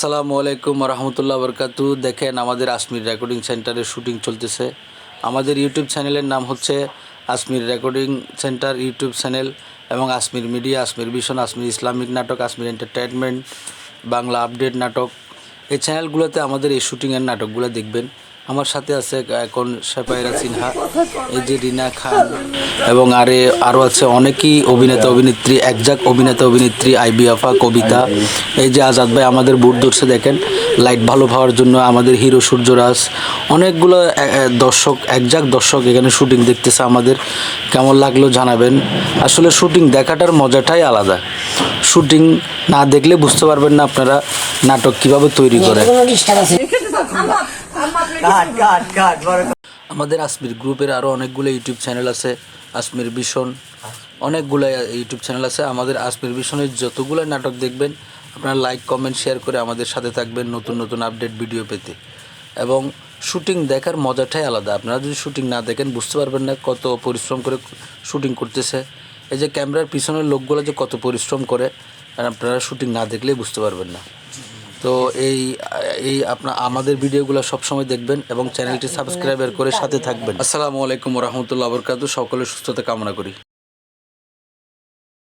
আসসালামু আলাইকুম রহমতুল্লাহ বরকাতু। দেখেন আমাদের আসমির রেকর্ডিং সেন্টারের শুটিং চলতেছে। আমাদের ইউটিউব চ্যানেলের নাম হচ্ছে আসমির রেকর্ডিং সেন্টার ইউটিউব চ্যানেল, এবং আসমির মিডিয়া, আসমির ভিশন, আসমির ইসলামিক নাটক, আসমির এন্টারটেনমেন্ট, বাংলা আপডেট নাটক, এই চ্যানেলগুলোতে আমাদের এই শুটিংয়ের নাটকগুলো দেখবেন। আমার সাথে আছে এখন শেফায়েরা সিনহা, এই যে রিনা খান, এবং আরও আছে অনেকেই অভিনেতা অভিনেত্রী, একজাক অভিনেতা অভিনেত্রী, আইবি আফা, কবিতা, এই যে আজাদ ভাই আমাদের বুট ধরছে দেখেন লাইট ভালো পাওয়ার জন্য, আমাদের হিরো সূর্যরাজ, অনেকগুলো দর্শক, একজাক দর্শক এখানে শুটিং দেখতেছে। আমাদের কেমন লাগলো জানাবেন। আসলে শুটিং দেখাটার মজাটাই আলাদা। শুটিং না দেখলে বুঝতে পারবেন না আপনারা নাটক কিভাবে তৈরি করে। আমাদের আসমির গ্রুপের আরও অনেকগুলো ইউটিউব চ্যানেল আছে, আসমির ভিশন, অনেকগুলো ইউটিউব চ্যানেল আছে। আমাদের আসমির ভিশনের যতগুলো নাটক দেখবেন আপনারা লাইক কমেন্ট শেয়ার করে আমাদের সাথে থাকবেন নতুন নতুন আপডেট ভিডিও পেতে। এবং শুটিং দেখার মজাটাই আলাদা। আপনারা যদি শুটিং না দেখেন বুঝতে পারবেন না কত পরিশ্রম করে শুটিং করতেছে। এই যে ক্যামেরার পিছনের লোকগুলো যে কত পরিশ্রম করে, আপনারা শুটিং না দেখলেই বুঝতে পারবেন না। তো এই আমাদের ভিডিওগুলো সবসময় দেখবেন এবং চ্যানেলটি সাবস্ক্রাইব করে সাথে থাকবেন। আসসালামু আলাইকুম রহমতুল্লাহ বরকাতু। সকলের সুস্থতা কামনা করি।